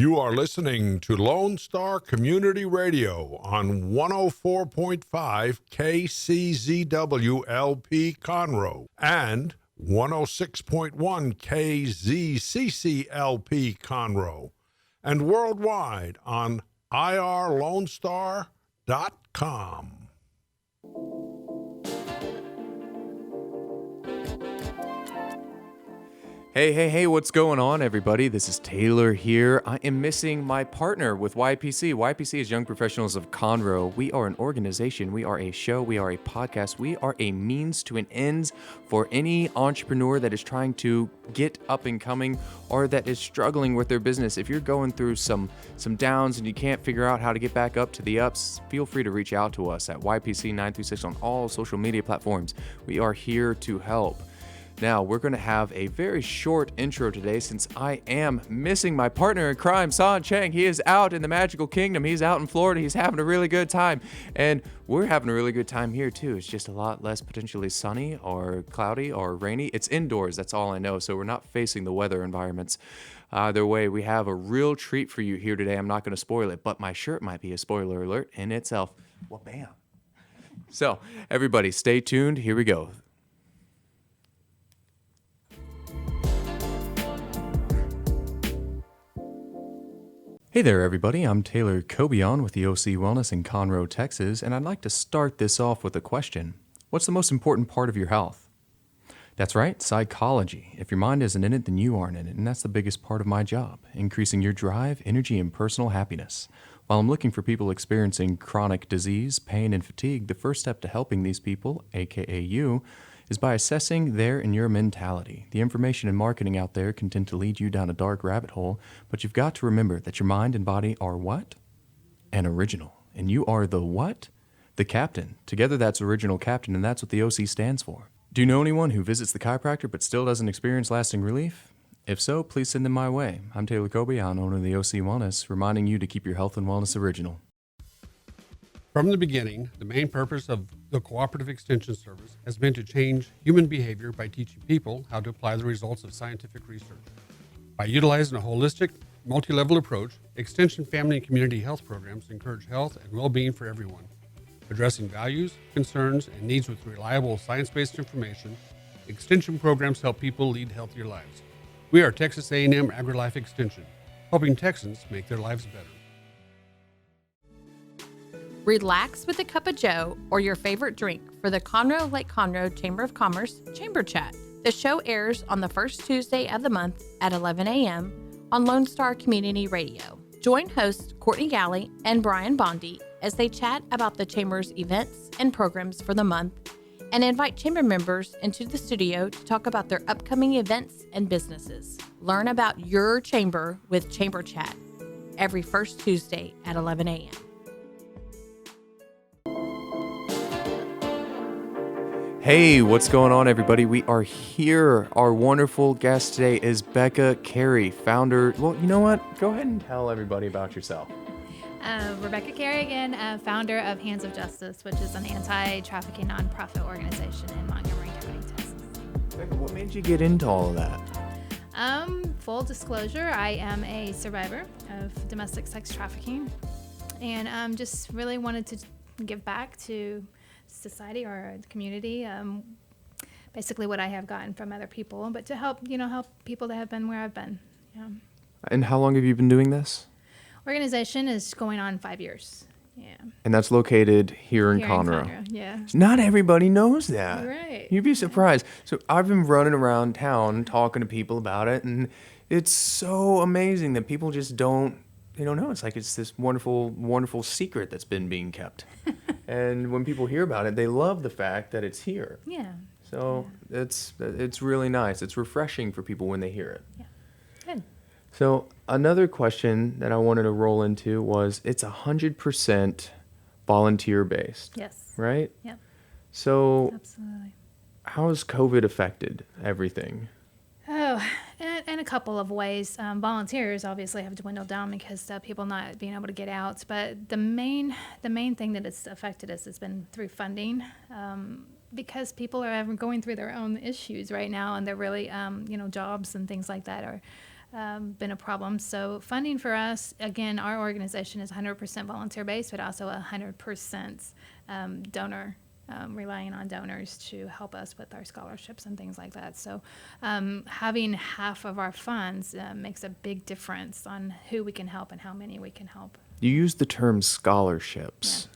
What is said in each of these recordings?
You are listening to Lone Star Community Radio on 104.5 KCZW LP Conroe and 106.1 KZCC LP Conroe and worldwide on irlonestar.com. Hey, what's going on, everybody? This is Taylor here. I am missing my partner with YPC. YPC is Young Professionals of Conroe. We are an organization, we are a show, we are a podcast, we are a means to an ends for any entrepreneur that is trying to get up and coming or that is struggling with their business. If you're going through some downs and you can't figure out how to get back up to the ups, feel free to reach out to us at YPC936 on all social media platforms. We are here to help. Now, we're going to have a very short intro today since I am missing my partner in crime, San Chang. He is out in the magical kingdom. He's out in Florida. He's having a really good time. And we're having a really good time here, too. It's just a lot less potentially sunny or cloudy or rainy. It's indoors. That's all I know. So we're not facing the weather environments. Either way, we have a real treat for you here today. I'm not going to spoil it, but my shirt might be a spoiler alert in itself. Well, bam. So, everybody, stay tuned. Here we go. Hey there, everybody. I'm Taylor Cobion with the OC Wellness in Conroe, Texas, and I'd like to start this off with a question. What's the most important part of your health? That's right, psychology. If your mind isn't in it, then you aren't in it, and that's the biggest part of my job, increasing your drive, energy, and personal happiness. While I'm looking for people experiencing chronic disease, pain, and fatigue, the first step to helping these people, aka you, is by assessing their and your mentality. The information and marketing out there can tend to lead you down a dark rabbit hole, but you've got to remember that your mind and body are what? An original. And you are the what? The captain. Together that's original captain, and that's what the OC stands for. Do you know anyone who visits the chiropractor but still doesn't experience lasting relief? If so, please send them my way. I'm Taylor Cobion, owner of the OC Wellness, reminding you to keep your health and wellness original. From the beginning, the main purpose of the Cooperative Extension Service has been to change human behavior by teaching people how to apply the results of scientific research. By utilizing a holistic, multi-level approach, Extension family and community health programs encourage health and well-being for everyone. Addressing values, concerns, and needs with reliable science-based information, Extension programs help people lead healthier lives. We are Texas A&M AgriLife Extension, helping Texans make their lives better. Relax with a cup of joe or your favorite drink for the Conroe Lake Conroe Chamber of Commerce Chamber Chat. The show airs on the first Tuesday of the month at 11 a.m. on Lone Star Community Radio. Join hosts Courtney Galley and Brian Bondi as they chat about the Chamber's events and programs for the month and invite Chamber members into the studio to talk about their upcoming events and businesses. Learn about your Chamber with Chamber Chat every first Tuesday at 11 a.m. Hey, what's going on, everybody? We are here. Our wonderful guest today is Becca Cary, founder. Well, you know what? Go ahead and tell everybody about yourself. Becca Cary again, founder of Hands of Justice, which is an anti-trafficking nonprofit organization in Montgomery County, Texas. Becca, what made you get into all of that? Full disclosure, I am a survivor of domestic sex trafficking, and just really wanted to give back to society or the community, basically what I have gotten from other people, but to help people that have been where I've been. Yeah. And how long have you been doing this? Organization is going on 5 years. Yeah. And that's located here in Conroe. Yeah. Not everybody knows that. Right. You'd be surprised. So I've been running around town talking to people about it, and it's so amazing that people just don't know. It's like it's this wonderful, wonderful secret that's been being kept. And when people hear about it, they love the fact that it's here. Yeah. So it's really nice. It's refreshing for people when they hear it. Yeah. Good. So another question that I wanted to roll into was it's 100% volunteer based. Yes. Right? Yep. So Absolutely. how has COVID affected everything? Oh, in a couple of ways. Volunteers obviously have dwindled down because people not being able to get out. But the main thing that it's affected us has been through funding, because people are going through their own issues right now, and they're really, jobs and things like that are been a problem. So funding for us, again, our organization is 100% volunteer based, but also 100% donor, relying on donors to help us with our scholarships and things like that. So having half of our funds makes a big difference on who we can help and how many we can help. You use the term scholarships.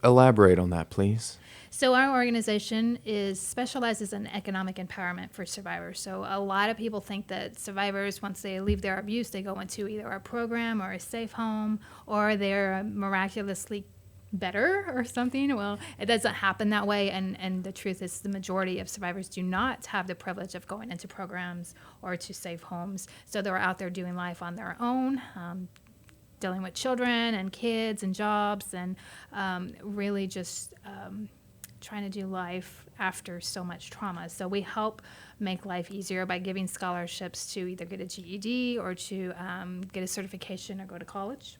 Elaborate on that, please. So our organization specializes in economic empowerment for survivors. So a lot of people think that survivors, once they leave their abuse, they go into either a program or a safe home, or they're miraculously better or something. Well, it doesn't happen that way. And the truth is the majority of survivors do not have the privilege of going into programs or to safe homes. So they're out there doing life on their own, dealing with children and kids and jobs, and really just trying to do life after so much trauma. So we help make life easier by giving scholarships to either get a GED or to get a certification or go to college.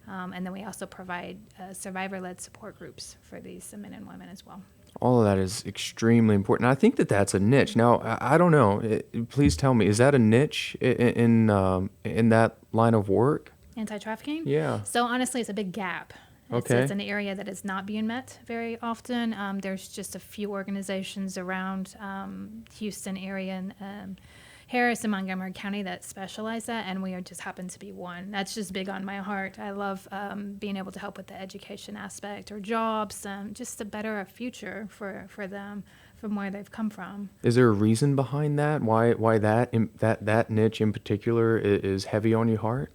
And then we also provide survivor-led support groups for these men and women as well. All of that is extremely important. I think that that's a niche. Now, I don't know. Please tell me, is that a niche in that line of work? Anti-trafficking? Yeah. So honestly, it's a big gap. It's an area that is not being met very often. There's just a few organizations around Houston area and Harris and Montgomery County that specialize that, and we just happen to be one. That's just big on my heart. I love being able to help with the education aspect or jobs, just a better future for them from where they've come from. Is there a reason behind that? Why that niche in particular is heavy on your heart?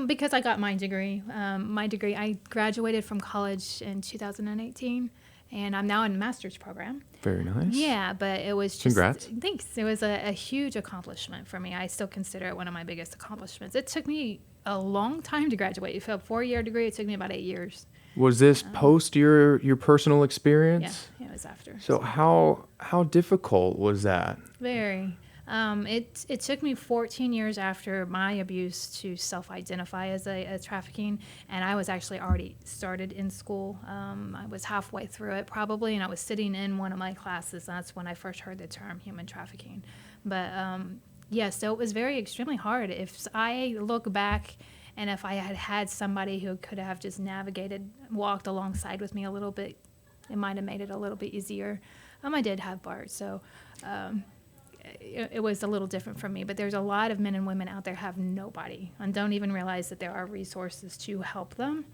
Because I got my degree. I graduated from college in 2018, and I'm now in a master's program. Very nice. Yeah, but it was just... Congrats. Thanks. It was a huge accomplishment for me. I still consider it one of my biggest accomplishments. It took me a long time to graduate. For a 4-year degree, it took me about 8 years. Was this post your personal experience? Yeah, it was after. So how difficult was that? Very. It took me 14 years after my abuse to self-identify as a trafficking, and I was actually already started in school. I was halfway through it probably, and I was sitting in one of my classes. That's when I first heard the term human trafficking. But so it was extremely hard. If I look back, and if I had had somebody who could have just walked alongside with me a little bit, it might have made it a little bit easier. I did have Bart, so... It was a little different for me, but there's a lot of men and women out there have nobody and don't even realize that there are resources to help them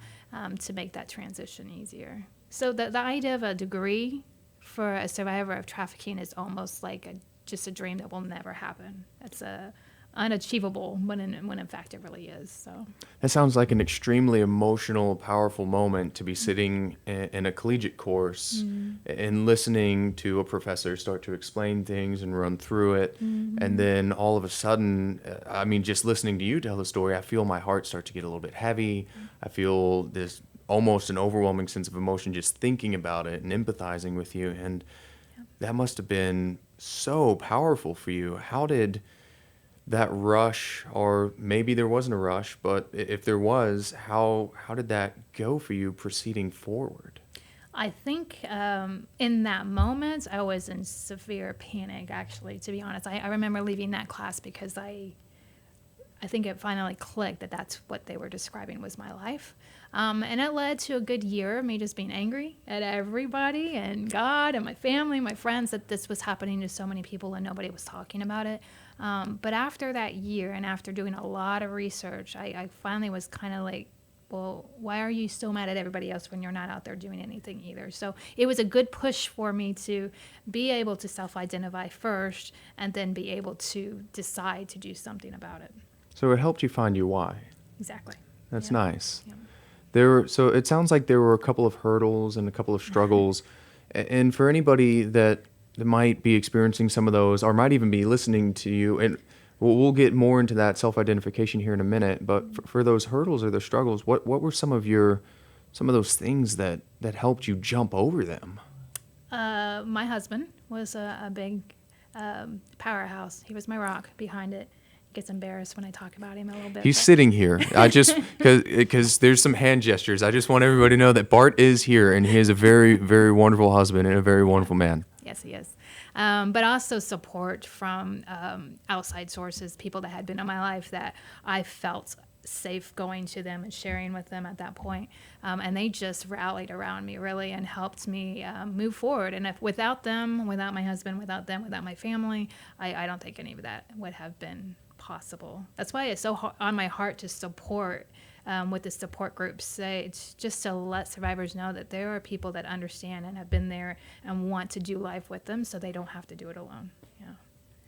to make that transition easier. So the idea of a degree for a survivor of trafficking is almost like just a dream that will never happen. It's unachievable when in fact it really is. So that sounds like an extremely emotional, powerful moment to be sitting in a collegiate course and listening to a professor start to explain things and run through it. And then all of a sudden, just listening to you tell the story, I feel my heart start to get a little bit heavy. I feel this almost an overwhelming sense of emotion just thinking about it and empathizing with you. And that must have been so powerful for you. How did that rush, or maybe there wasn't a rush, but if there was, how did that go for you proceeding forward? I think in that moment, I was in severe panic, actually, to be honest. I remember leaving that class because I think it finally clicked that that's what they were describing was my life. And it led to a good year of me just being angry at everybody and God and my family, my friends, that this was happening to so many people and nobody was talking about it. But after that year and after doing a lot of research, I finally was kind of like, well, why are you so mad at everybody else when you're not out there doing anything either? So it was a good push for me to be able to self-identify first and then be able to decide to do something about it. So it helped you find your why. Exactly. That's nice. Yeah. So it sounds like there were a couple of hurdles and a couple of struggles. And for anybody that might be experiencing some of those or might even be listening to you, and we'll get more into that self-identification here in a minute, but for those hurdles or the struggles, what were some of those things that helped you jump over them? My husband was a big powerhouse. He was my rock behind it. Gets embarrassed when I talk about him a little bit. He's sitting here. I just, because there's some hand gestures. I just want everybody to know that Bart is here, and he is a very, very wonderful husband and a very wonderful man. Yes, he is. but also support from outside sources, people that had been in my life that I felt safe going to them and sharing with them at that point. And they just rallied around me really and helped me move forward. And if without them, without my husband, without them, without my family, I don't think any of that would have been possible. That's why it's so on my heart to support with the support groups. It's just to let survivors know that there are people that understand and have been there and want to do life with them so they don't have to do it alone.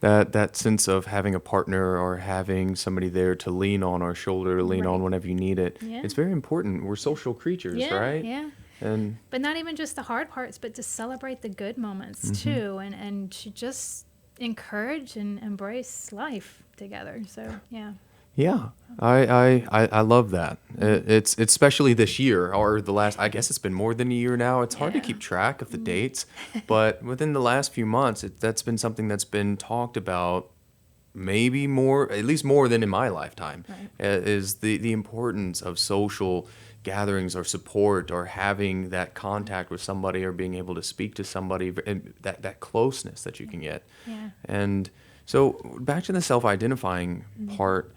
That sense of having a partner or having somebody there to lean on or shoulder to lean on whenever you need it. Yeah. It's very important. We're social creatures, right? Yeah. And but not even just the hard parts, but to celebrate the good moments too, and to just encourage and embrace life together. So yeah, I love that. It's especially this year or the last, I guess it's been more than a year now. It's hard to keep track of the dates, but within the last few months, that's been something that's been talked about maybe more, at least more than in my lifetime, is the importance of social gatherings or support or having that contact with somebody or being able to speak to somebody and that closeness that you can get. Yeah. And so back to the self-identifying part,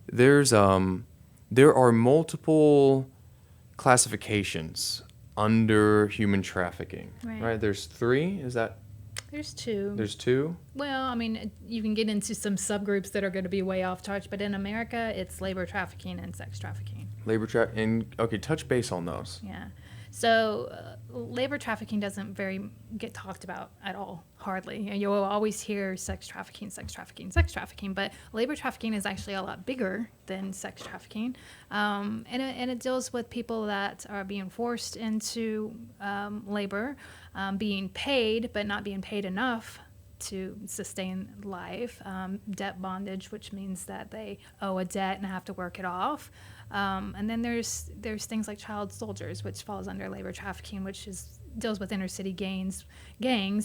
there are multiple classifications under human trafficking, right? There's 3, is that? There's 2. There's 2? Well, I mean, you can get into some subgroups that are going to be way off touch, but in America, it's labor trafficking and sex trafficking. Okay, touch base on those. Yeah. So labor trafficking doesn't get talked about at all, hardly. You'll always hear sex trafficking, but labor trafficking is actually a lot bigger than sex trafficking. And it deals with people that are being forced into labor, being paid, but not being paid enough to sustain life, debt bondage, which means that they owe a debt and have to work it off. And then there's things like child soldiers, which falls under labor trafficking, which deals with inner city gangs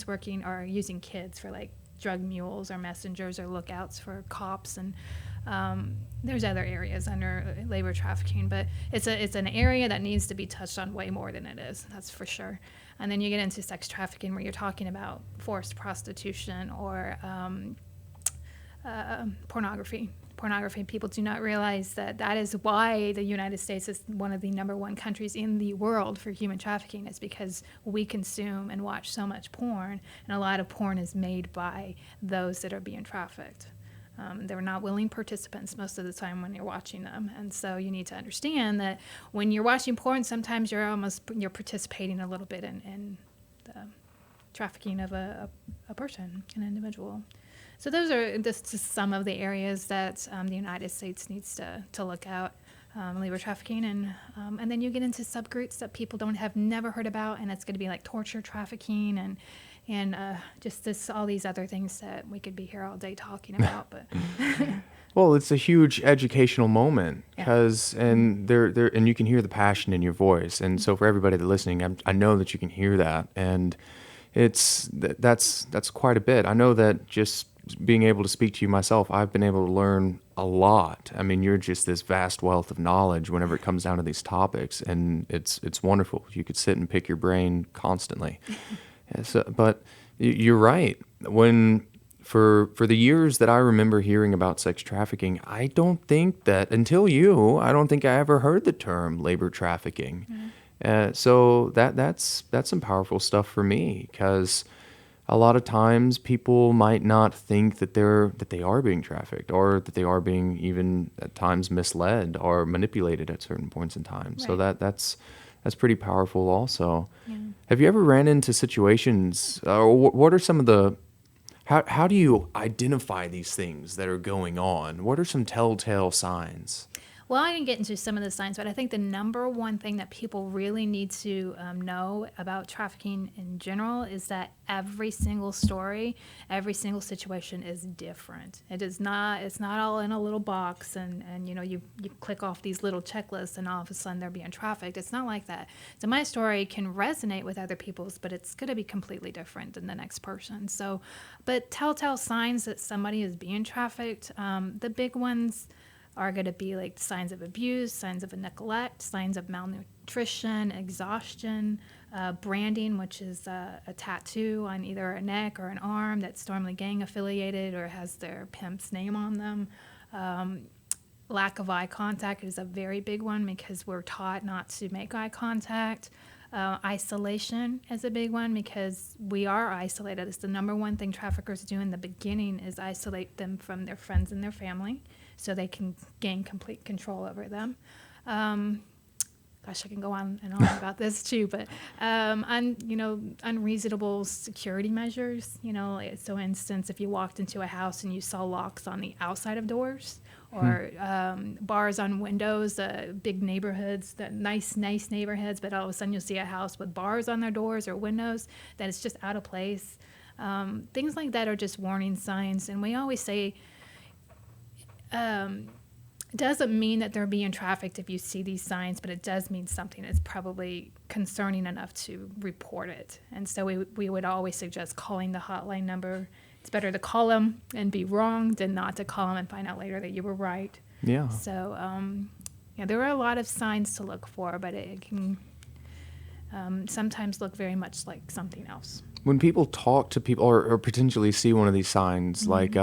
working or using kids for like drug mules or messengers or lookouts for cops. And there's other areas under labor trafficking, but it's an area that needs to be touched on way more than it is. That's for sure. And then you get into sex trafficking where you're talking about forced prostitution or pornography. People do not realize that is why the United States is one of the #1 countries in the world for human trafficking. It's because we consume and watch so much porn, and a lot of porn is made by those that are being trafficked. They're not willing participants most of the time when you're watching them. And so you need to understand that when you're watching porn, sometimes you're participating a little bit in the trafficking of a person, an individual. So those are just some of the areas that the United States needs to look at, labor trafficking, and then you get into subgroups that people have never heard about, and it's going to be like torture trafficking and just all these other things that we could be here all day talking about. But well, it's a huge educational moment because and you can hear the passion in your voice, and so for everybody that's listening, I know that you can hear that, and that's quite a bit. I know that just being able to speak to you myself, I've been able to learn a lot. I mean, you're just this vast wealth of knowledge whenever it comes down to these topics, and it's wonderful. You could sit and pick your brain constantly. But you're right. For the years that I remember hearing about sex trafficking, I don't think I ever heard the term labor trafficking. So that's some powerful stuff for me, because a lot of times people might not think that they are being trafficked, or that they are being even at times misled or manipulated at certain points in time. Right. So that's pretty powerful also. Yeah. Have you ever ran into situations, or what are some of the, how do you identify these things that are going on? What are some telltale signs? Well, I didn't get into some of the signs, but I think the #1 thing that people really need to know about trafficking in general is that every single story, every single situation is different. It's not all in a little box and you click off these little checklists and all of a sudden they're being trafficked. It's not like that. So my story can resonate with other people's, but it's going to be completely different than the next person. So, but telltale signs that somebody is being trafficked, the big ones, are going to be like signs of abuse, signs of neglect, signs of malnutrition, exhaustion, branding, which is a tattoo on either a neck or an arm that's Stormley Gang affiliated or has their pimp's name on them. Lack of eye contact is a very big one because we're taught not to make eye contact. Isolation is a big one because we are isolated. It's the number one thing traffickers do in the beginning is isolate them from their friends and their family so they can gain complete control over them. Gosh, I can go on and on about this too, but unreasonable security measures. So instance, if you walked into a house and you saw locks on the outside of doors, or bars on windows, big neighborhoods, nice neighborhoods, but all of a sudden you'll see a house with bars on their doors or windows that is just out of place. Things like that are just warning signs, and we always say. It doesn't mean that they're being trafficked if you see these signs, but it does mean something is probably concerning enough to report it. And so we would always suggest calling the hotline number. It's better to call them and be wrong than not to call them and find out later that you were right. Yeah. So, there are a lot of signs to look for, but it can sometimes look very much like something else. When people talk to people or potentially see one of these signs, like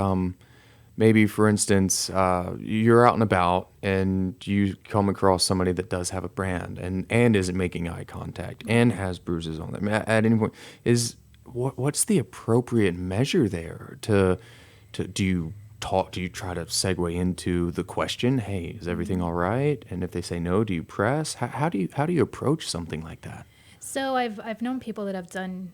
maybe, for instance, you're out and about and you come across somebody that does have a brand and isn't making eye contact and has bruises on them. At any point, what's the appropriate measure there? Do you try to segue into the question? Hey, is everything all right? And if they say no, do you press? How do you approach something like that? So I've known people that have done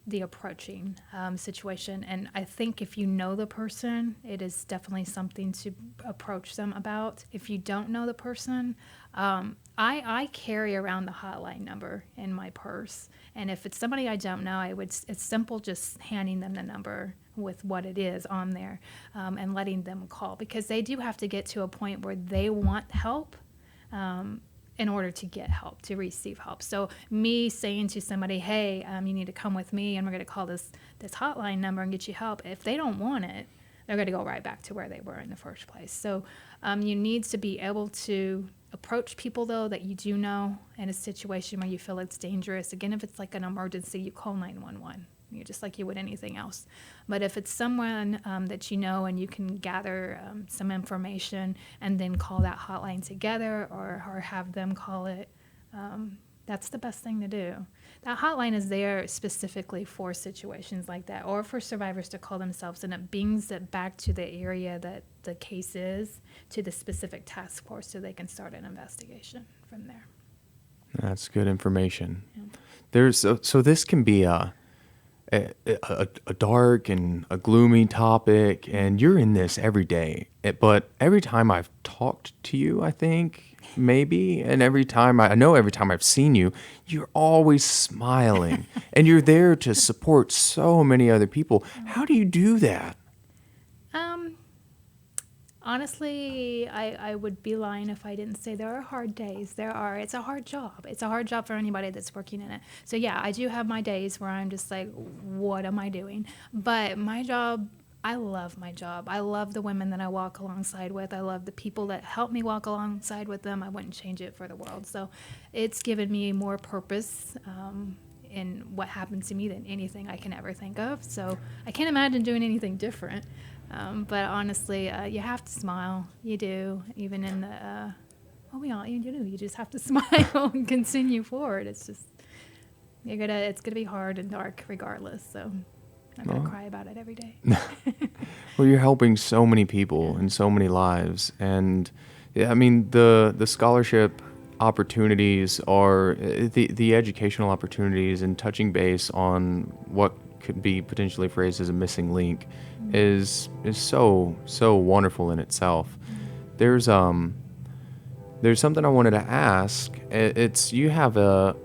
the approaching situation, and I think if you know the person, it is definitely something to approach them about. If you don't know the person, I carry around the hotline number in my purse, and if it's somebody I don't know, it's simple just handing them the number with what it is on there, and letting them call, because they do have to get to a point where they want help in order to get help, to receive help. So me saying to somebody, hey, you need to come with me and we're going to call this hotline number and get you help, if they don't want it, they're going to go right back to where they were in the first place. So you need to be able to approach people, though, that you do know in a situation where you feel it's dangerous. Again, if it's like an emergency, you call 911. Just like you would anything else. But if it's someone that you know and you can gather some information and then call that hotline together or have them call it, that's the best thing to do. That hotline is there specifically for situations like that, or for survivors to call themselves, and it brings it back to the area that the case is, to the specific task force, so they can start an investigation from there. That's good information. Yeah. So this can be a dark and a gloomy topic, and you're in this every day. But every time I've talked to you, I think, maybe, and every time I've seen you, you're always smiling, and you're there to support so many other people. How do you do that? Honestly, I would be lying if I didn't say there are hard days. It's a hard job. It's a hard job for anybody that's working in it. So yeah, I do have my days where I'm just like, what am I doing? But my job, I love my job. I love the women that I walk alongside with. I love the people that help me walk alongside with them. I wouldn't change it for the world. So it's given me more purpose in what happens to me than anything I can ever think of. So I can't imagine doing anything different. But honestly, you have to smile. You do, even in the, you do. You just have to smile and continue forward. It's just, it's gonna be hard and dark regardless. So I'm gonna cry about it every day. Well, you're helping so many people and so many lives, and yeah, I mean the scholarship opportunities are the educational opportunities, and touching base on what could be potentially phrased as a missing link is so wonderful in itself. There's something I wanted to ask. It's you have a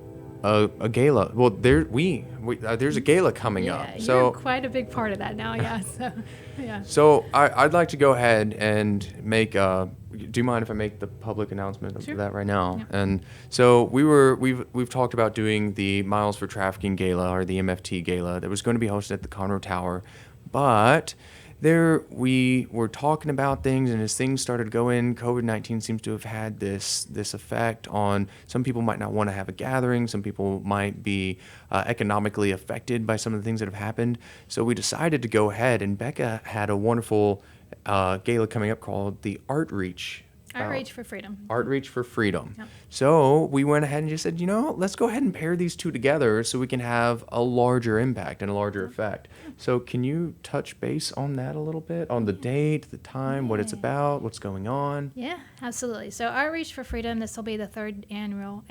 gala. Well, there's a gala coming up. So you're quite a big part of that now. Yeah. So yeah. So I'd like to go ahead and make. Do you mind if I make the public announcement of that right now? Yeah. And so we've talked about doing the Miles for Trafficking Gala, or the MFT Gala, that was going to be hosted at the Conroe Tower, but there we were talking about things, and as things started going, COVID-19 seems to have had this effect on some people. Might not want to have a gathering. Some people might be economically affected by some of the things that have happened. So we decided to go ahead, and Becca had a wonderful gala coming up called the Art Reach. Outreach for Freedom. Art Reach for Freedom. Yep. So we went ahead and just said, let's go ahead and pair these two together so we can have a larger impact and a larger effect. So can you touch base on that a little bit, on the date, the time, what it's about, what's going on? Yeah, absolutely. So Outreach for Freedom, this will be the third annual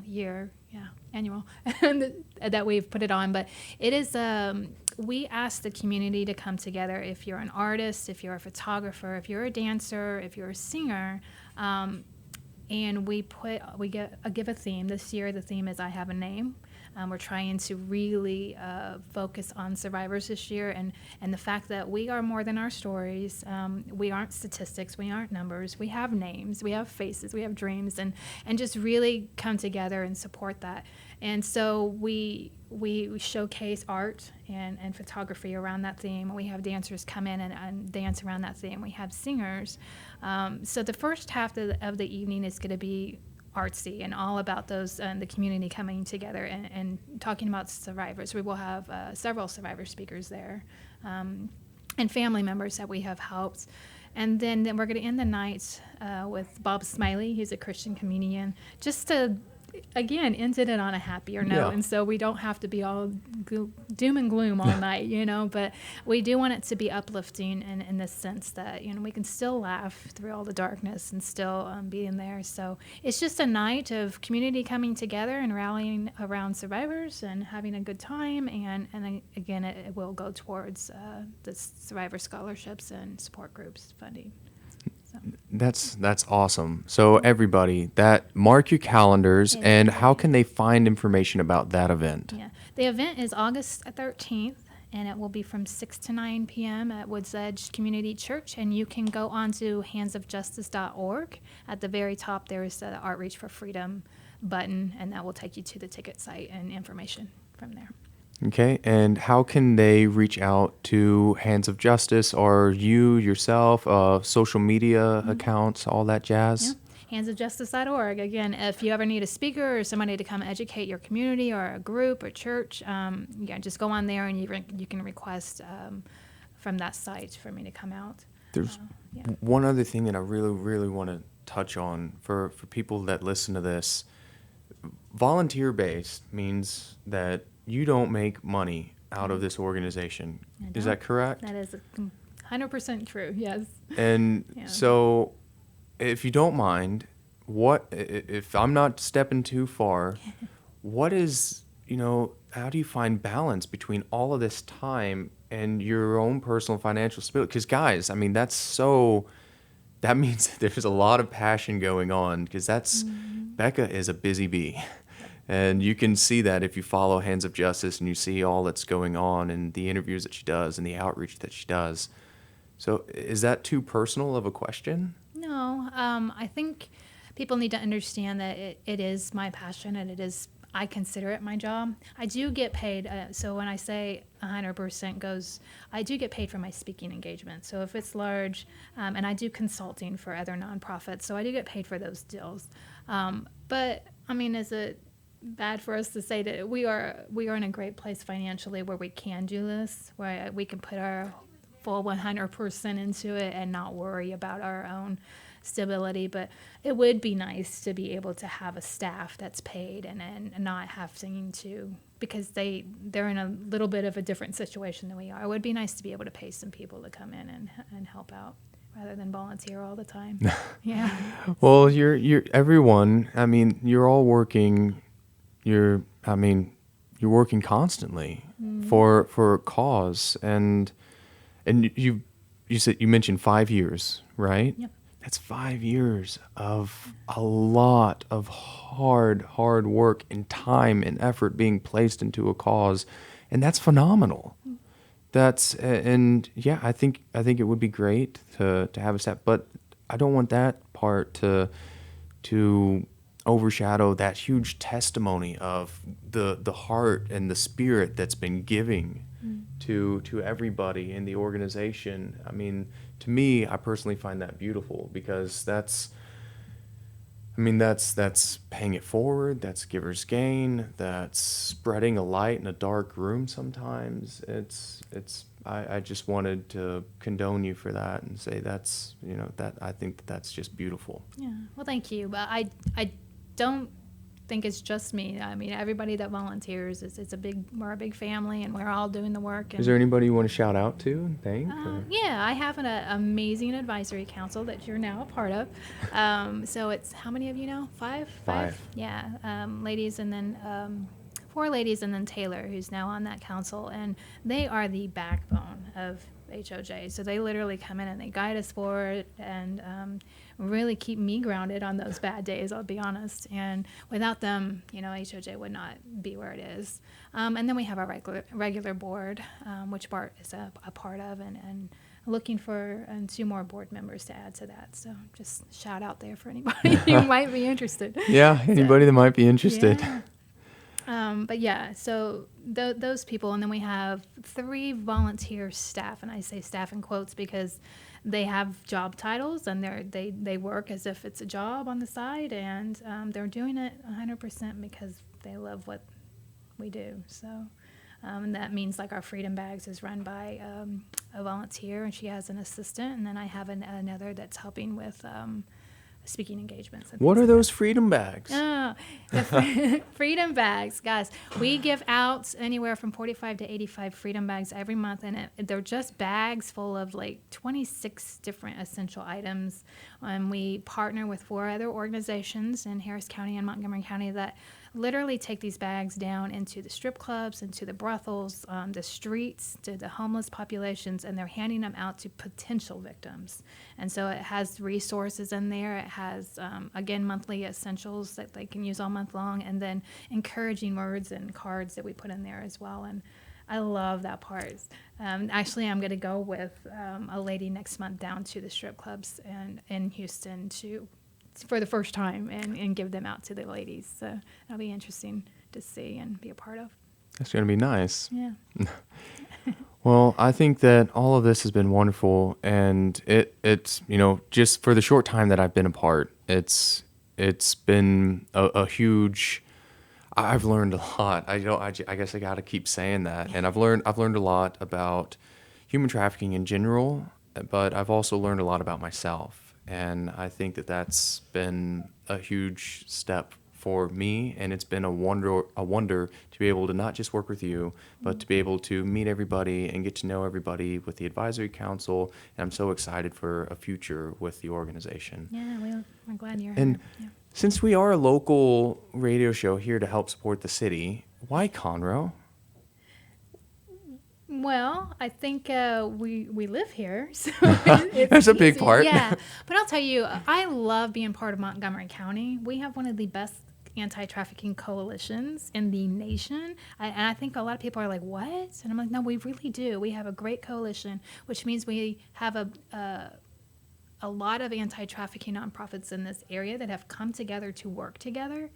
year, annual that we've put it on. But it is, we ask the community to come together. If you're an artist, if you're a photographer, if you're a dancer, if you're a singer, and we give a theme. This year, the theme is I Have a Name. We're trying to really focus on survivors this year, and the fact that we are more than our stories. We aren't statistics, we aren't numbers. We have names, we have faces, we have dreams, and just really come together and support that. And so we showcase art and photography around that theme. We have dancers come in and dance around that theme. We have singers. So the first half of the evening is going to be artsy and all about those the community coming together and talking about survivors. We will have several survivor speakers there and family members that we have helped. And then we're going to end the night with Bob Smiley. He's a Christian comedian, just to again ended it on a happier note. Yeah. And so we don't have to be all doom and gloom all night, but we do want it to be uplifting in the sense that we can still laugh through all the darkness and still be in there. So it's just a night of community coming together and rallying around survivors and having a good time, and again it will go towards the survivor scholarships and support groups funding. So. That's awesome. So everybody, mark your calendars, Yeah. and how can they find information about that event? Yeah, the event is August 13th, and it will be from 6 to 9 p.m. at Woods Edge Community Church, and you can go on to handsofjustice.org. At the very top, there is the Outreach for Freedom button, and that will take you to the ticket site and information from there. Okay, and how can they reach out to Hands of Justice or you yourself, social media accounts, all that jazz? Yeah. Handsofjustice.org. Again, if you ever need a speaker or somebody to come educate your community or a group or church, just go on there and you can request from that site for me to come out. There's one other thing that I really, really want to touch on for people that listen to this. Volunteer-based means that you don't make money out of this organization. Is that correct? That is 100% true, yes. And so if you don't mind, if I'm not stepping too far, what is, how do you find balance between all of this time and your own personal financial stability? Because guys, that means that there's a lot of passion going on, because Becca is a busy bee. And you can see that if you follow Hands of Justice and you see all that's going on and the interviews that she does and the outreach that she does. So is that too personal of a question? No, I think people need to understand that it is my passion, and I consider it my job. I do get paid. So when I say 100% goes, I do get paid for my speaking engagement. So if it's large, and I do consulting for other nonprofits, so I do get paid for those deals. But is it bad for us to say that we are in a great place financially where we can do this, where we can put our full 100% into it and not worry about our own stability? But it would be nice to be able to have a staff that's paid and not having to, because they're in a little bit of a different situation than we are. It would be nice to be able to pay some people to come in and help out rather than volunteer all the time. Yeah. Well, you're everyone. You're all working. You're working constantly for a cause, and you mentioned 5 years, right? Yep. That's 5 years of a lot of hard work and time and effort being placed into a cause, and that's phenomenal. I think it would be great to have a staff, but I don't want that part to overshadow that huge testimony of the heart and the spirit that's been giving to everybody in the organization. I mean, to me, I personally find that beautiful, because that's paying it forward, that's giver's gain, that's spreading a light in a dark room sometimes. I just wanted to condone you for that and say that I think that's just beautiful. Yeah. Well, thank you. But I don't think it's just me. I mean, everybody that volunteers, we're a big family, and we're all doing the work. And, Is there anybody you want to shout out to and thank? yeah, I have an amazing advisory council that you're now a part of. So it's, how many of you now? Five? Yeah, ladies, and then 4 ladies, and then Taylor, who's now on that council, and they are the backbone of HOJ. So they literally come in and they guide us forward, and really keep me grounded on those bad days, I'll be honest. And without them, HOJ would not be where it is. And then we have our regular board, which Bart is a part of, and looking for 2 more board members to add to that. So just shout out there for anybody who might be interested. Yeah, anybody that might be interested. Yeah. But yeah, so those people, and then we have 3 volunteer staff, and I say staff in quotes because they have job titles, and they work as if it's a job on the side, and they're doing it 100% because they love what we do. So, and that means like our Freedom Bags is run by a volunteer, and she has an assistant, and then I have another that's helping with speaking engagements. What are those Freedom Bags? Oh, Freedom Bags, guys. We give out anywhere from 45 to 85 Freedom Bags every month, and they're just bags full of like 26 different essential items. And we partner with 4 other organizations in Harris County and Montgomery County that literally take these bags down into the strip clubs, into the brothels, the streets, to the homeless populations, and they're handing them out to potential victims. And so it has resources in there. It has, again, monthly essentials that they can use all month long, and then encouraging words and cards that we put in there as well. And I love that part. Actually, I'm going to go with a lady next month down to the strip clubs and in Houston for the first time and give them out to the ladies. So that'll be interesting to see and be a part of. That's going to be nice. Yeah. Well, I think that all of this has been wonderful, and it's just for the short time that I've been a part, it's been a huge. I've learned a lot. I guess I got to keep saying that, and I've learned a lot about human trafficking in general, but I've also learned a lot about myself. And I think that that's been a huge step for me, and it's been a wonder to be able to not just work with you, but to be able to meet everybody and get to know everybody with the advisory council. And I'm so excited for a future with the organization. Yeah, we're glad you're and here. Yeah. Since we are a local radio show here to help support the city, why Conroe? Well, I think we live here, so it's That's a big easy. part. Yeah, but I'll tell you, I love being part of Montgomery County. We have one of the best anti-trafficking coalitions in the nation, and I think a lot of people are like, "What?" And I'm like, "No, we really do. We have a great coalition, which means we have a lot of anti-trafficking nonprofits in this area that have come together to work together."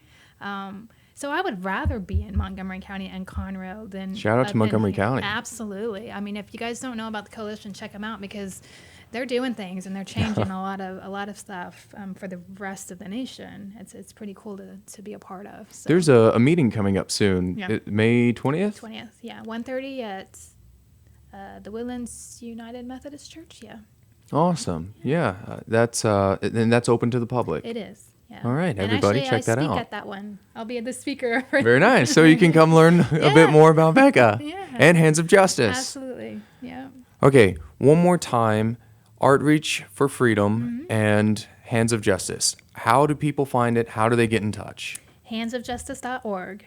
So I would rather be in Montgomery County and Conroe than shout out to Montgomery County. Absolutely. I mean, if you guys don't know about the coalition, check them out because they're doing things and they're changing a lot of stuff for the rest of the nation. It's pretty cool to be a part of. So. There's a meeting coming up soon, Yeah. May 20th. 20th, yeah, 1:30 at the Woodlands United Methodist Church. Yeah. Awesome. Yeah, that's open to the public. It is. Yeah. All right, And everybody, actually, check that I speak out. at that one. I'll be the speaker. Very nice. So you can come learn a Yeah. bit more about Becca Yeah. and Hands of Justice. Absolutely. Yeah. Okay, one more time. Outreach for Freedom and Hands of Justice. How do people find it? How do they get in touch? Handsofjustice.org.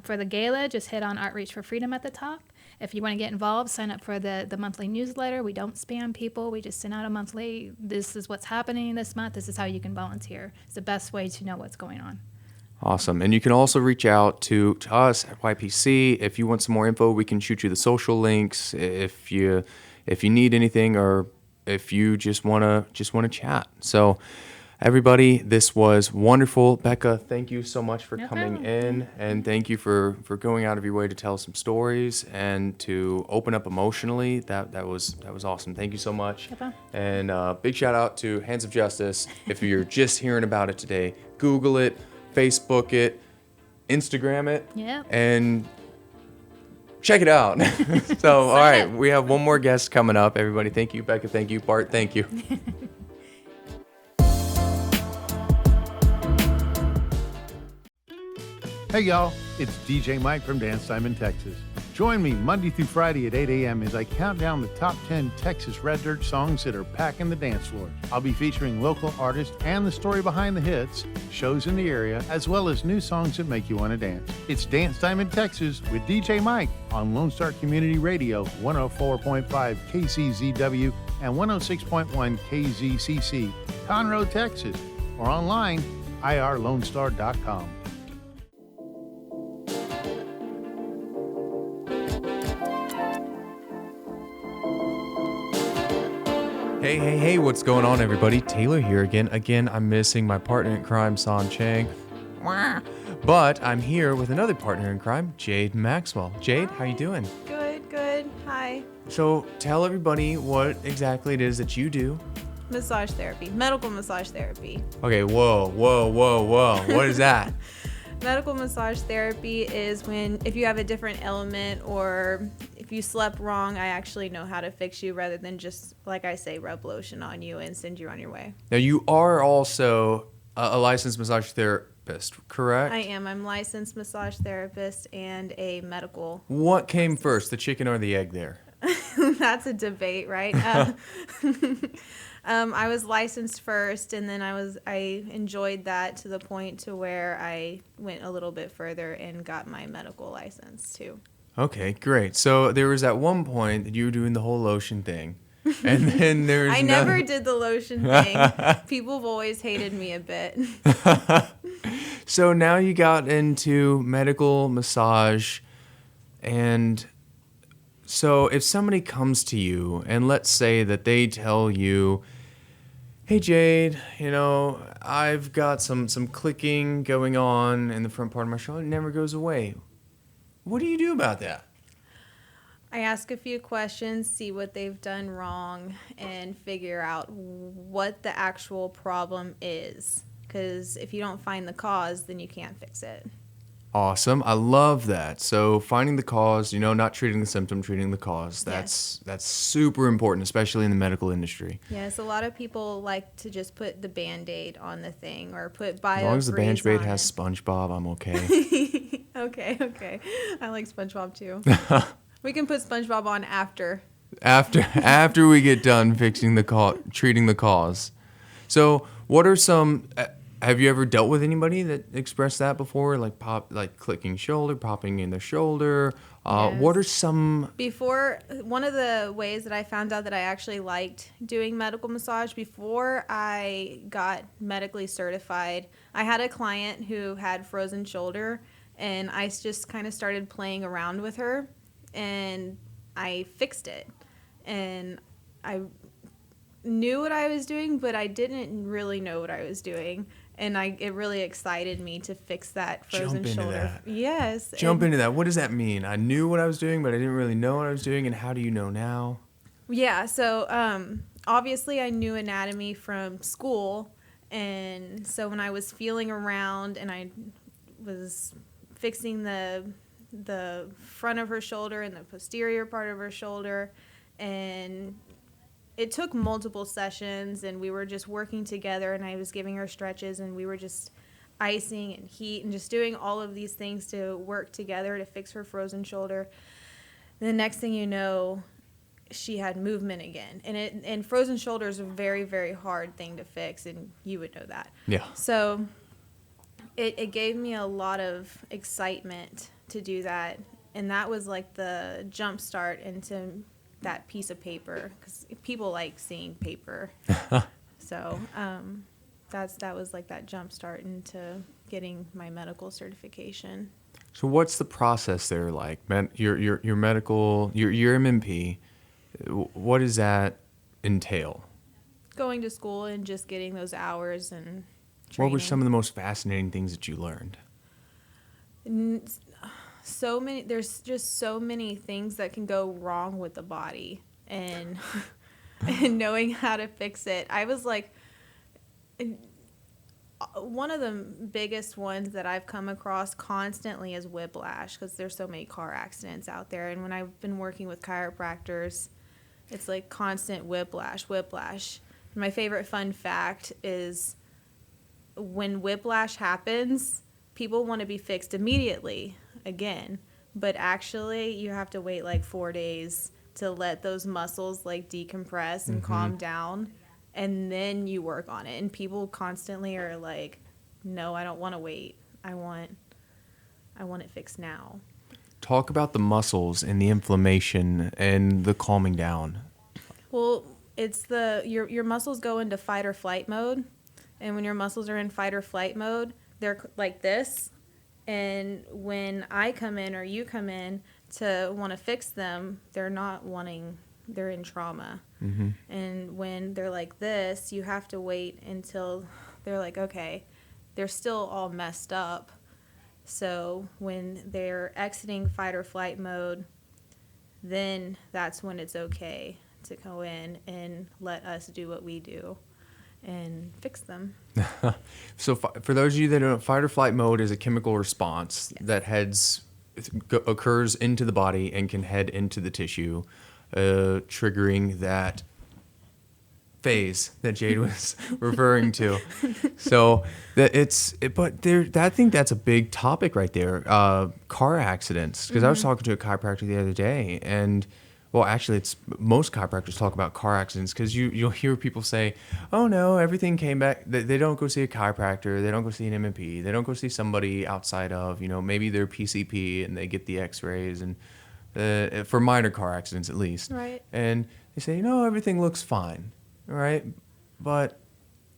For the gala, just hit on Outreach for Freedom at the top. If you want to get involved, sign up for the monthly newsletter. We don't spam people. We just send out a monthly, this is what's happening this month. This is how you can volunteer. It's the best way to know what's going on. Awesome. And you can also reach out to us at YPC. If you want some more info, we can shoot you the social links if you need anything or if you just want to chat. So Everybody, this was wonderful. Becca, thank you so much for No coming problem. in, and thank you for going out of your way to tell some stories and to open up emotionally. That was awesome. Thank you so much. No problem. And big shout out to Hands of Justice. If you're just hearing about it today, Google it, Facebook it, Instagram it, Yep. and check it out. So, all right, we have one more guest coming up. Everybody, thank you. Becca, thank you. Bart, thank you. Hey y'all, it's DJ Mike from Dance Time in Texas. Join me Monday through Friday at 8 a.m. as I count down the top 10 Texas Red Dirt songs that are packing the dance floor. I'll be featuring local artists and the story behind the hits, shows in the area, as well as new songs that make you want to dance. It's Dance Time in Texas with DJ Mike on Lone Star Community Radio, 104.5 KCZW and 106.1 KZCC, Conroe, Texas, or online, irlonestar.com. Hey, what's going on, everybody? Taylor here again. Again, I'm missing my partner in crime, San Chang. But I'm here with another partner in crime, Jayde Maxwell. Jayde, how you doing? Good. Hi. So tell everybody what exactly it is that you do. Massage therapy, medical massage therapy. Okay, whoa. What is that? Medical massage therapy is if you have a different ailment or if you slept wrong, I actually know how to fix you rather than just, like I say, rub lotion on you and send you on your way. Now, you are also a licensed massage therapist, correct? I am. I'm licensed massage therapist and a medical. What came first, the chicken or the egg there? That's a debate, right? I was licensed first, and then I enjoyed that to the point to where I went a little bit further and got my medical license too. Okay, great. So there was at one point that you were doing the whole lotion thing, and then there's I never did the lotion thing. People have always hated me a bit. So now you got into medical massage, and so if somebody comes to you and let's say that they tell you, hey Jayde, I've got some clicking going on in the front part of my shoulder, it never goes away. What do you do about that? I ask a few questions, see what they've done wrong, and figure out what the actual problem is. Because if you don't find the cause, then you can't fix it. Awesome. I love that. So finding the cause, not treating the symptom, treating the cause. That's super important, especially in the medical industry. Yes, a lot of people like to just put the Band-Aid on the thing or put Biofreeze As long as the Band-Aid on has it. SpongeBob, I'm okay. Okay. I like SpongeBob too. We can put SpongeBob on after. After we get done fixing treating the cause. So what are some... have you ever dealt with anybody that expressed that before, like clicking shoulder, popping in the shoulder? Yes. What are some... Before, one of the ways that I found out that I actually liked doing medical massage, before I got medically certified, I had a client who had frozen shoulder, and I just kind of started playing around with her, and I fixed it. And I knew what I was doing, but I didn't really know what I was doing. And it really excited me to fix that frozen shoulder. That. Yes. Jump into that. What does that mean? I knew what I was doing, but I didn't really know what I was doing. And how do you know now? Yeah. So obviously I knew anatomy from school. And so when I was feeling around and I was fixing the front of her shoulder and the posterior part of her shoulder, and it took multiple sessions, and we were just working together, and I was giving her stretches, and we were just icing and heat and just doing all of these things to work together to fix her frozen shoulder. And the next thing you know, she had movement again. And frozen shoulder is a very, very hard thing to fix, and you would know that. Yeah. So it gave me a lot of excitement to do that, and that was like the jump start into that piece of paper, because people like seeing paper. So that was like that jump start into getting my medical certification. So what's the process there like? Your medical, your MMP, what does that entail? going to school and just getting those hours and What were training. some of the most fascinating things that you learned? So many, there's just so many things that can go wrong with the body, and and knowing how to fix it. I was like, one of the biggest ones that I've come across constantly is whiplash, because there's so many car accidents out there. And when I've been working with chiropractors, it's like constant whiplash. My favorite fun fact is when whiplash happens, people want to be fixed immediately again, but actually you have to wait like 4 days to let those muscles like decompress and calm down, and then you work on it. And people constantly are like, no, I don't want to wait. I want it fixed now. Talk about the muscles and the inflammation and the calming down. Well, it's your muscles go into fight or flight mode, and when your muscles are in fight or flight mode, they're like this. And when I come in or you come in to want to fix them, they're in trauma. And when they're like this, you have to wait until they're like, okay, they're still all messed up. So when they're exiting fight or flight mode, then that's when it's okay to go in and let us do what we do and fix them. So for those of you that don't know, fight or flight mode is a chemical response that occurs into the body and can head into the tissue, triggering that phase that Jayde was referring to. So I think that's a big topic right there. Car accidents, because I was talking to a chiropractor the other day, and well, actually, it's most chiropractors talk about car accidents, because you'll hear people say, "Oh no, everything came back." They don't go see a chiropractor, they don't go see an MMP, they don't go see somebody outside of maybe their PCP, and they get the X-rays and for minor car accidents at least. Right. And they say, everything looks fine, right? But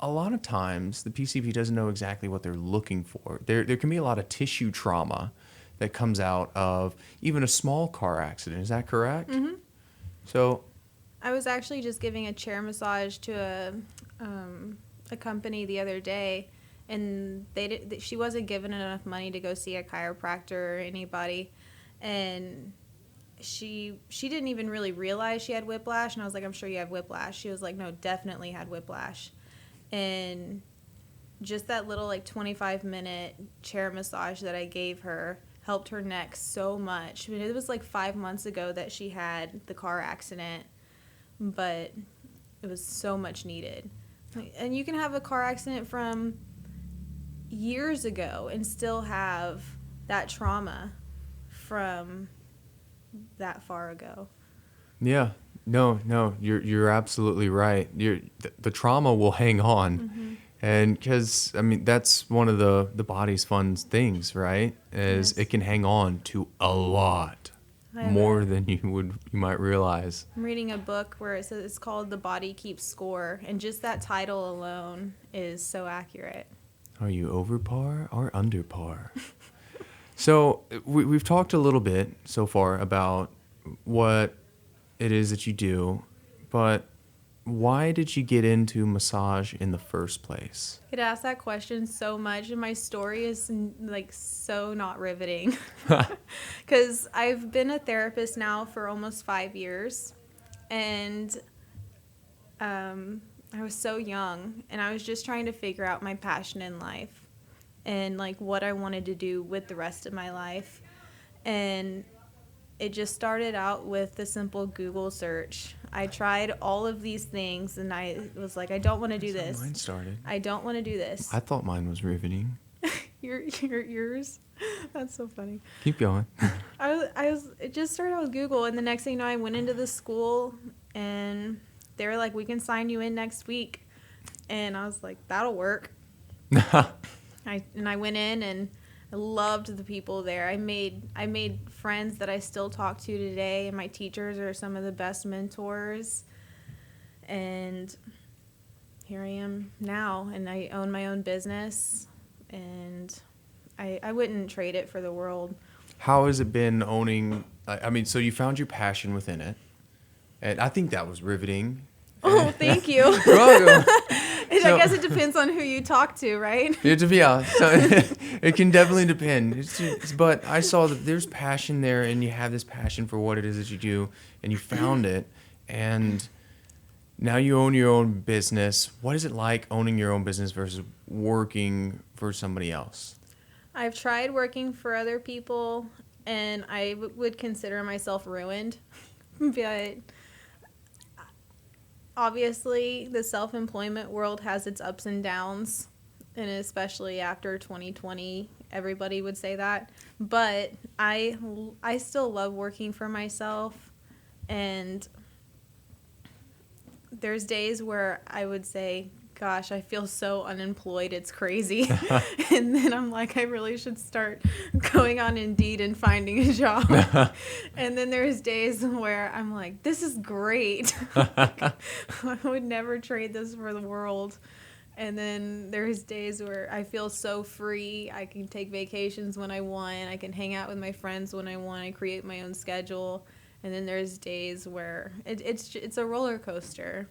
a lot of times the PCP doesn't know exactly what they're looking for. There can be a lot of tissue trauma that comes out of even a small car accident. Is that correct? Mm-hmm. So I was actually just giving a chair massage to a company the other day, and she wasn't given enough money to go see a chiropractor or anybody, and she didn't even really realize she had whiplash. And I was like, I'm sure you have whiplash. She was like, no, definitely had whiplash. And just that little 25-minute chair massage that I gave her helped her neck so much. I mean, it was 5 months ago that she had the car accident, but it was so much needed. And you can have a car accident from years ago and still have that trauma from that far ago. yeah, no, you're absolutely right. The trauma will hang on. And because, that's one of the body's fun things, right? Is Yes. it can hang on to a lot more than you might realize. I'm reading a book where it says it's called The Body Keeps Score, and just that title alone is so accurate. Are you over par or under par? So we've talked a little bit so far about what it is that you do, but why did you get into massage in the first place? I get asked that question so much, and my story is so not riveting. Because I've been a therapist now for almost 5 years, and I was so young, and I was just trying to figure out my passion in life and what I wanted to do with the rest of my life. And it just started out with the simple Google search. I tried all of these things, and I was like, I don't want to do That's this. how mine started. I don't want to do this. I thought mine was riveting. Yours? That's so funny. Keep going. It just started out with Google, and the next thing you know, I went into the school, and they were like, we can sign you in next week. And I was like, that'll work. I went in, and I loved the people there. I made friends that I still talk to today, and my teachers are some of the best mentors. And here I am now, and I own my own business, and I wouldn't trade it for the world. How has it been owning? So you found your passion within it, and I think that was riveting. Oh, thank you. You're welcome. I guess it depends on who you talk to, right? Yeah, so it can definitely depend. But I saw that there's passion there, and you have this passion for what it is that you do, and you found it, and now you own your own business. What is it like owning your own business versus working for somebody else? I've tried working for other people, and I would consider myself ruined. But obviously, the self-employment world has its ups and downs, and especially after 2020, everybody would say that. But I still love working for myself, and there's days where I would say, gosh, I feel so unemployed, it's crazy. And then I'm like, I really should start going on Indeed and finding a job. And then there's days where I'm like, this is great. I would never trade this for the world. And then there's days where I feel so free. I can take vacations when I want. I can hang out with my friends when I want. I create my own schedule. And then there's days where it's a roller coaster.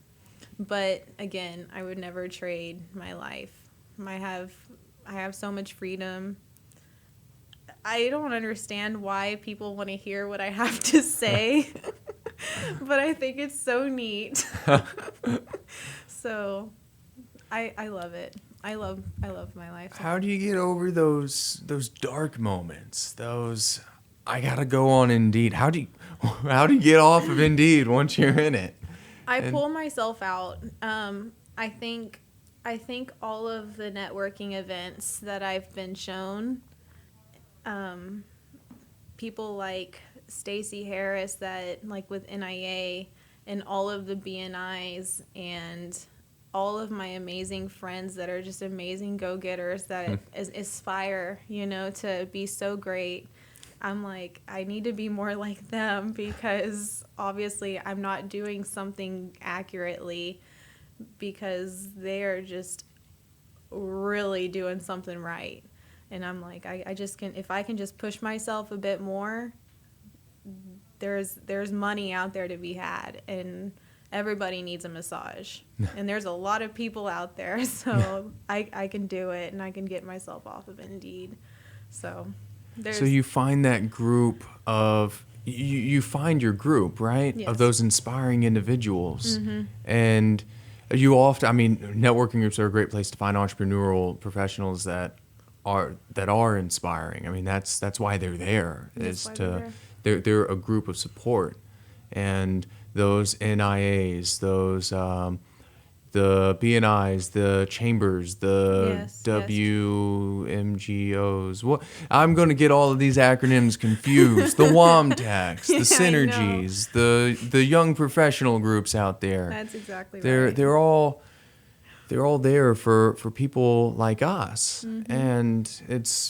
But again, I would never trade my life. I have so much freedom. I don't understand why people want to hear what I have to say, but I think it's so neat. So I love it. I love my life. How do you get over those dark moments? Those I gotta go on Indeed. How do you get off of Indeed once you're in it? I pull myself out. I think all of the networking events that I've been shown, people like Stacey Harris that like with NIA and all of the BNIs and all of my amazing friends that are just amazing go-getters that aspire, to be so great. I'm like, I need to be more like them because obviously I'm not doing something accurately because they are just really doing something right. And I'm like, I just can, if I can just push myself a bit more, there's money out there to be had, and everybody needs a massage. And there's a lot of people out there, so I can do it, and I can get myself off of Indeed. So you find that group of you find your group, right? Yes. Of those inspiring individuals. Mm-hmm. And you often, networking groups are a great place to find entrepreneurial professionals that are inspiring. That's why they're there. They're a group of support. And those NIAs, those the BNIs, the chambers, the WMGOs. What I'm going to get all of these acronyms confused. The WOMTACs, the Synergies, the young professional groups out there. That's exactly right. They're all there for people like us. Mm-hmm. And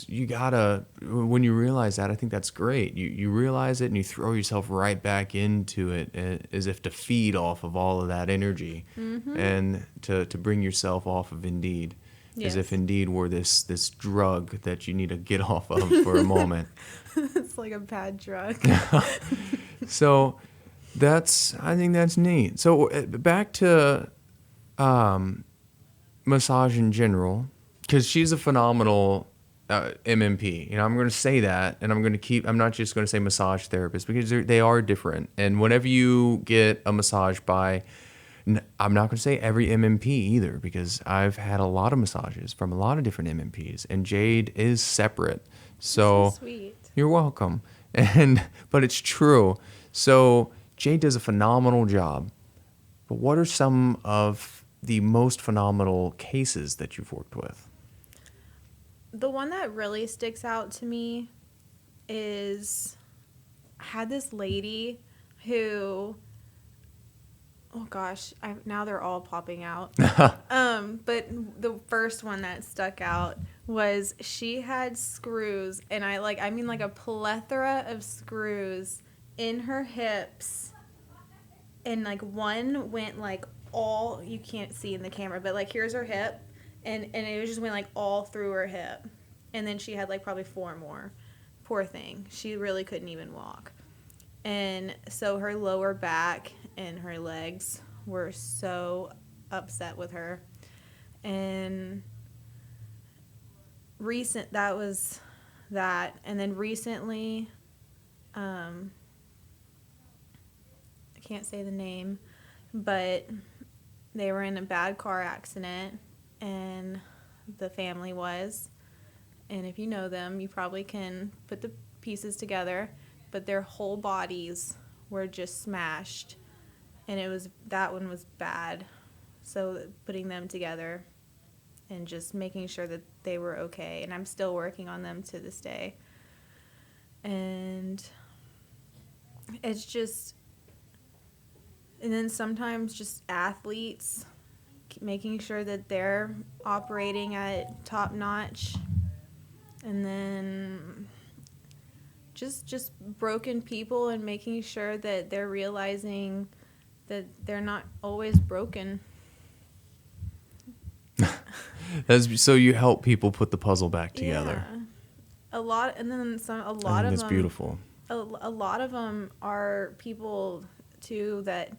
you gotta, when you realize that, I think that's great. You realize it and you throw yourself right back into it as if to feed off of all of that energy. Mm-hmm. And to bring yourself off of Indeed. Yes. As if Indeed were this drug that you need to get off of for a moment. It's like a bad drug. So I think that's neat. So back to massage in general, because she's a phenomenal MMP. I'm going to say that, and I'm not just going to say massage therapist, because they are different. And whenever you get a massage by, I'm not going to say every MMP either, because I've had a lot of massages from a lot of different MMPs, and Jayde is separate. So sweet. You're welcome. But it's true. So Jayde does a phenomenal job. But what are some of the most phenomenal cases that you've worked with? The one that really sticks out to me is I had this lady who, oh gosh, now they're all popping out. But the first one that stuck out was she had screws, and like a plethora of screws in her hips, and like one went like all, you can't see in the camera, but like here's her hip, and it just went like all through her hip, and then she had like probably 4 more. Poor thing, she really couldn't even walk. And so her lower back and her legs were so upset with her. And that was that. And then recently, I can't say the name, but they were in a bad car accident, and the family was. And if you know them, you probably can put the pieces together, but their whole bodies were just smashed, and that one was bad. So putting them together and just making sure that they were okay, and I'm still working on them to this day. And it's just, and then sometimes just athletes, making sure that they're operating at top notch. And then just broken people, and making sure that they're realizing that they're not always broken. So you help people put the puzzle back together. Yeah. A lot of them. That's beautiful. A lot of them are people too that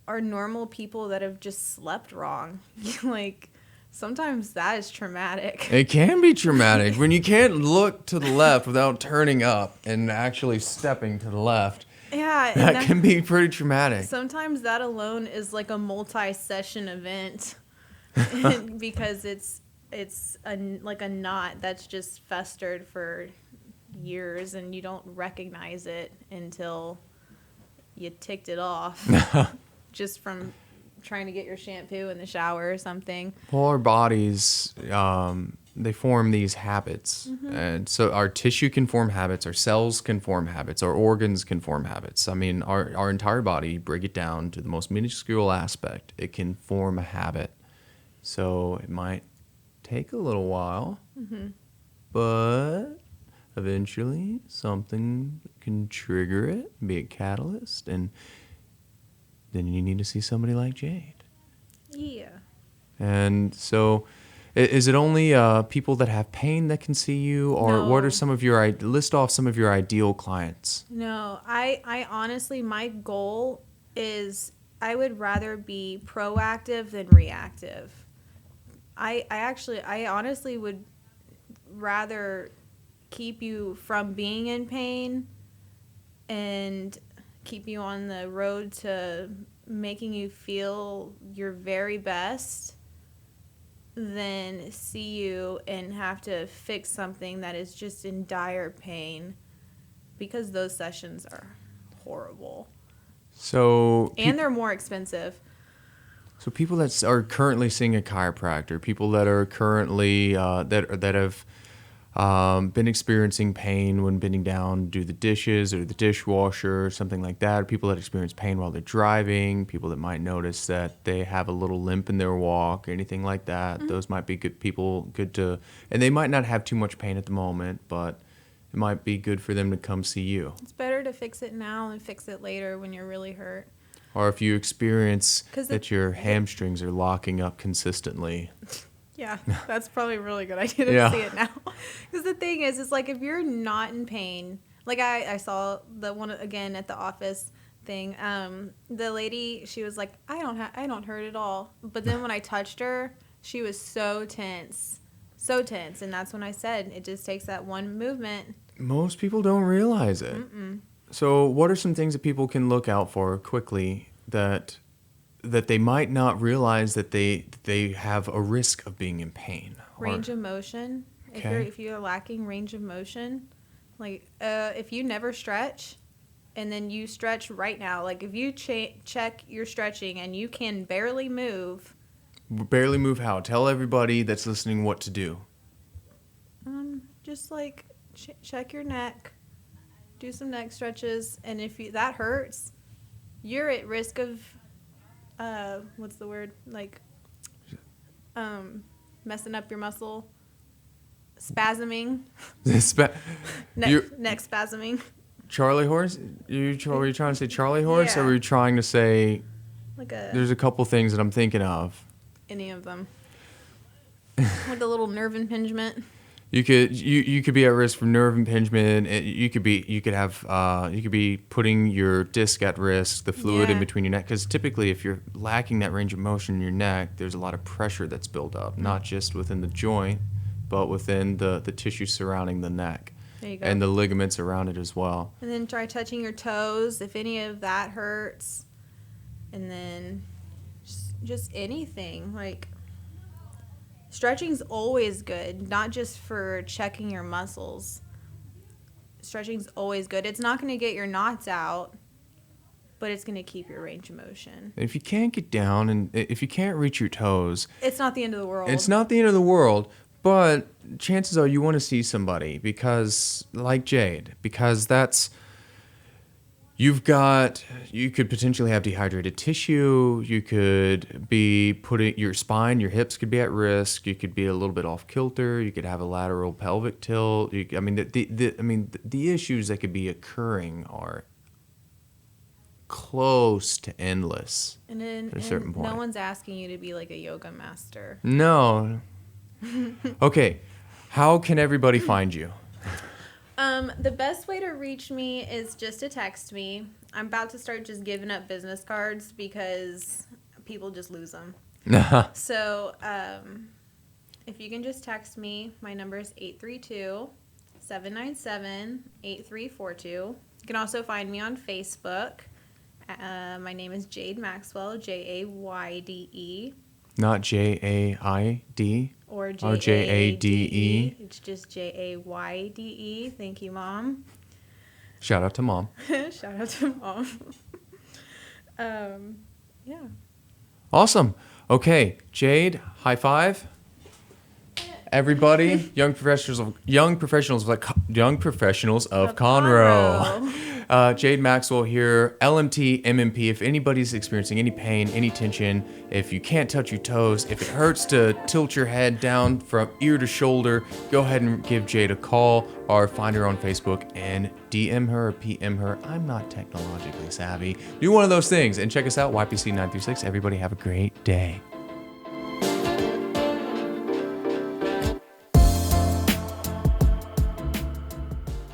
are normal people that have just slept wrong. Like, sometimes that is traumatic. It can be traumatic when you can't look to the left without turning up and actually stepping to the left. Yeah, That can be pretty traumatic. Sometimes that alone is like a multi-session event, because it's like a knot that's just festered for years, and you don't recognize it until you ticked it off just from trying to get your shampoo in the shower or something. Well, our bodies, they form these habits. And so our tissue can form habits, our cells can form habits, our organs can form habits. I mean, our entire body, break it down to the most minuscule aspect, it can form a habit. So it might take a little while, but eventually something can trigger it, be a catalyst, and then you need to see somebody like Jayde. Yeah. And so, is it only people that have pain that can see you, or what are some of your list off some of your ideal clients? No, I honestly, my goal is I would rather be proactive than reactive. I honestly would rather keep you from being in pain and keep you on the road to making you feel your very best than see you and have to fix something that is just in dire pain, because those sessions are horrible. So And they're more expensive. So people that are currently seeing a chiropractor, people that are currently that have been experiencing pain when bending down to do the dishes or the dishwasher or something like that, people that experience pain while they're driving, people that might notice that they have a little limp in their walk, anything like that, those might be good to, and they might not have too much pain at the moment, but it might be good for them to come see you. It's better to fix it now than fix it later when you're really hurt. Or if you experience that your hamstrings are locking up consistently. Yeah, that's probably a really good idea to see it now. Because the thing is, it's like if you're not in pain, like I saw the one again at the office thing. The lady, she was like, I don't hurt at all. But then when I touched her, she was so tense, and that's when I said it just takes that one movement. Most people don't realize it. So what are some things that people can look out for quickly that they might not realize that they have a risk of being in pain? Range of motion. Okay. If you're lacking range of motion, like if you never stretch and then you stretch right now, like if you check your stretching and you can barely move. Barely move how? Tell everybody that's listening what to do. Just like check your neck, do some neck stretches, and if that hurts, you're at risk of what's the word? Like messing up your muscle, spasming. Neck spasming. Charlie horse? Were you trying to say Charlie horse, or were you trying to say there's a couple things that I'm thinking of? Any of them. Like a little nerve impingement. You could be at risk for nerve impingement. You could be putting your disc at risk, the fluid in Yeah. between your neck. Because typically, if you're lacking that range of motion in your neck, there's a lot of pressure that's built up, not just within the joint, but within the tissue surrounding the neck There you go. and the ligaments around it as well. And then try touching your toes if any of that hurts. And then just anything. Like, stretching's always good, not just for checking your muscles. Stretching's always good. It's not going to get your knots out, but it's going to keep your range of motion. If you can't get down and if you can't reach your toes, It's not the end of the world. it's not the end of the world, but chances are you want to see somebody because, like Jayde, because you could potentially have dehydrated tissue. You could be putting your spine, your hips could be at risk. You could be a little bit off kilter. You could have a lateral pelvic tilt. The issues that could be occurring are close to endless. And then at a certain point. no one's asking you to be like a yoga master. No. Okay. How can everybody find you? The best way to reach me is just to text me. I'm about to start just giving up business cards because people just lose them. So, if you can just text me, my number is 832-797-8342. You can also find me on Facebook. My name is Jayde Maxwell, Jayde. Not Jaid. Or Jade. It's just Jayde. Thank you, Mom. Shout out to Mom. Shout out to Mom. Yeah. Awesome. Okay, Jayde, high five. Everybody, young professionals of Conroe. Jayde Maxwell here, LMT, MMP. If anybody's experiencing any pain, any tension, if you can't touch your toes, if it hurts to tilt your head down from ear to shoulder, go ahead and give Jayde a call or find her on Facebook and DM her or PM her. I'm not technologically savvy. Do one of those things and check us out, YPC 936. Everybody have a great day.